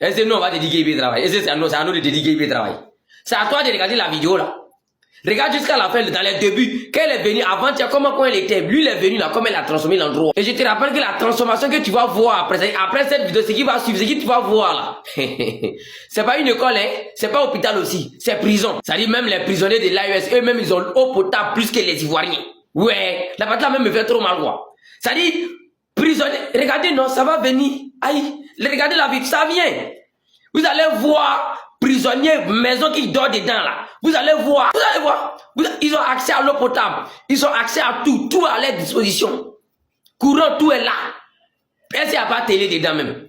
Et c'est nous, on va dédiquer le travail. Et c'est à nous de dédiquer le travail. C'est à toi de regarder la vidéo là. Regarde jusqu'à la fin, dans les débuts, quand elle est venue, avant, tiens, comment elle était, lui il est venu là, comment elle a transformé l'endroit. Et je te rappelle que la transformation que tu vas voir après cette vidéo, ce qui va suivre, ce que tu vas voir là. C'est pas une école, hein, c'est pas hôpital aussi, c'est prison. Ça dit même les prisonniers de l'AES, eux-mêmes ils ont l'eau potable plus que les Ivoiriens. Ouais, la partie là même me fait trop mal quoi. Ça dit, prisonniers, regardez non, ça va venir. Aïe, regardez la vidéo, ça vient. Vous allez voir prisonniers, maison qui dort dedans là. Vous allez voir, ils ont accès à l'eau potable, ils ont accès à tout à leur disposition. Courant, tout est là. Est-ce qu'il n'y a pas de télé dedans même?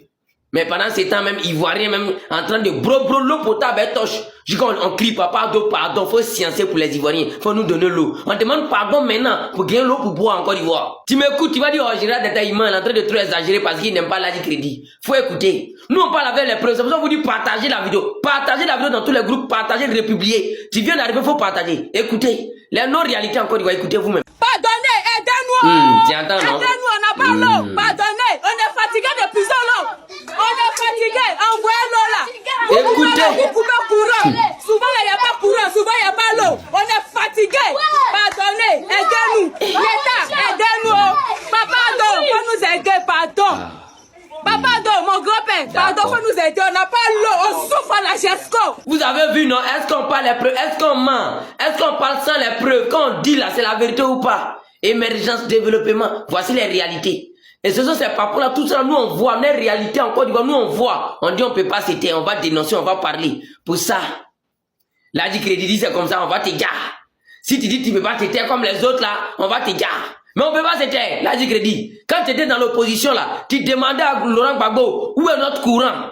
Mais pendant ce temps même, Ivoiriens même en train de bro, l'eau potable est torche. On crie pardon, faut sciencer pour les Ivoiriens, faut nous donner l'eau. On demande pardon maintenant pour gagner l'eau pour boire encore d'Ivoire. Tu m'écoutes, tu vas dire, oh, Gérard Détaillement est en train de trop exagérer parce qu'il n'aime pas l'âge crédit. Faut écouter. Nous on parle avec les preuves, c'est pour ça qu'on vous dit partagez la vidéo. Partagez la vidéo dans tous les groupes, partagez, republier. Tu viens d'arriver, faut partager. Écoutez. Les non-réalités encore d'Ivoire, écoutez vous-même. Pardonnez, aidez-nous. Tu entends, non? Aidez-nous, on n'a pas l'eau. Pardonnez, on est fatigué depuis ça l'eau. On est fatigué, envoyez l'eau là. Écoutez. Vous coupez courant. Souvent il n'y a pas courant, souvent il n'y a pas l'eau. On est fatigué. Pardonnez, aidez-nous. L'État, aidez-nous. Papa d'eau, faut nous aider, pardon. Papa d'eau, mon grand-père, pardon, faut nous aider. On n'a pas l'eau, on souffre à la GESCO. Vous avez vu, non? Est-ce qu'on parle les preuves? Est-ce qu'on ment? Est-ce qu'on parle sans les preuves? Quand on dit là, c'est la vérité ou pas? Émergence, développement, voici les réalités. Et ce sont ces papos-là, tout ça, nous on voit, les réalités encore, nous on voit. On dit on peut pas s'éteindre, on va dénoncer, on va parler. Pour ça, là, du crédit dit c'est comme ça, on va te gare. Si tu dis tu peux pas t'éteindre comme les autres là, on va te gare. Mais on peut pas s'éteindre, là, du crédit. Quand tu étais dans l'opposition là, tu demandais à Laurent Gbagbo, où est notre courant?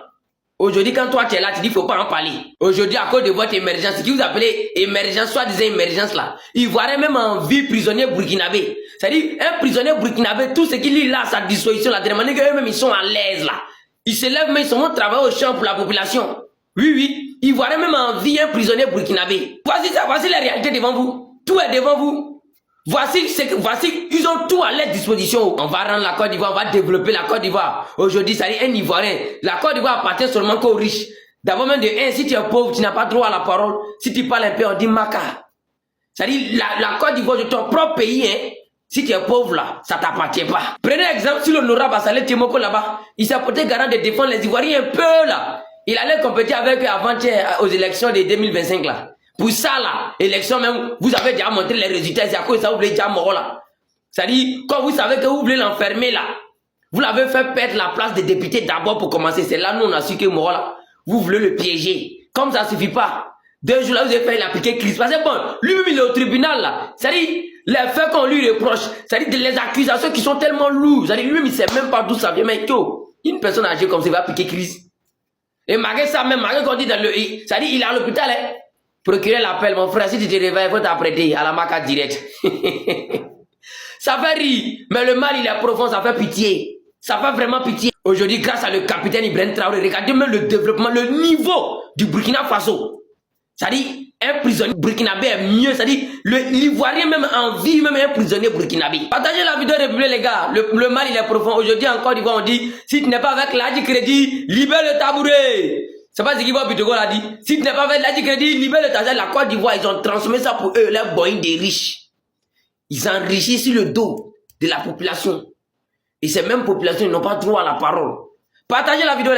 Aujourd'hui, quand toi tu es là, tu dis faut pas en parler. Aujourd'hui, à cause de votre émergence, ce qui vous appelez émergence, soit disant émergence là, Ivoirien même en vie prisonnier burkinabé. C'est-à-dire, un prisonnier burkinabé, tout ce qu'il est là à sa disposition là, de demander qu'eux-mêmes ils sont à l'aise là. Ils se lèvent, mais ils sont en travail au champ pour la population. Oui, Ivoirien même en vie un prisonnier burkinabé. Voici ça, voici la réalité devant vous. Tout est devant vous. Voici, ils ont tout à leur disposition. On va rendre la Côte d'Ivoire, on va développer la Côte d'Ivoire. Aujourd'hui, ça dit un Ivoirien. La Côte d'Ivoire appartient seulement qu'aux riches. D'abord même de un, si tu es pauvre, tu n'as pas droit à la parole. Si tu parles un peu, on dit maca. Ça dit la Côte d'Ivoire de ton propre pays, hein. Si tu es pauvre là, ça t'appartient pas. Prenez exemple sur l'honorable Assalé Timoko là-bas. Il s'est porté garant de défendre les Ivoiriens un peu là. Il allait compétir avec avant-hier aux élections de 2025 là. Pour ça là, élection même, vous avez déjà montré les résultats, c'est à cause de ça vous voulez déjà mort là. C'est-à-dire, quand vous savez que vous voulez l'enfermer là, vous l'avez fait perdre la place des députés d'abord pour commencer. C'est là nous on a su que mort là, vous voulez le piéger. Comme ça suffit pas. 2 jours là, vous avez fait l'appliquer crise. Parce que bon, lui-même il est au tribunal là. C'est-à-dire, les faits qu'on lui reproche, c'est-à-dire les accusations qui sont tellement lourdes. C'est-à-dire, lui-même il sait même pas d'où ça vient. Mais yo, une personne âgée comme ça, il va appliquer crise. Et malgré ça même, malgré qu'on dit dans le... C'est-à-dire, il est à l'hôpital, hein. Procurez l'appel, mon frère, si tu te réveilles, il faut t'apprêter à la maca direct. Ça fait rire, mais le mal il est profond, ça fait pitié. Ça fait vraiment pitié. Aujourd'hui, grâce à le capitaine Ibrahim Traoré, regardez même le développement, le niveau du Burkina Faso. C'est-à-dire, un prisonnier burkinabé est mieux, c'est-à-dire, l'Ivoirien même en vie, même un prisonnier burkinabé. Partagez la vidéo, république les gars, le mal il est profond. Aujourd'hui encore, on dit, si tu n'es pas avec l'âge crédit, libère le tabouret. C'est pas ce qu'il va Bitogo l'a dit. Si tu n'es pas fait l'âge crédit, libère le tasset. La Côte d'Ivoire, ils ont transformé ça pour eux, leur boyine des riches. Ils enrichissent sur le dos de la population. Et ces mêmes populations, ils n'ont pas droit à la parole. Partagez la vidéo, les gars.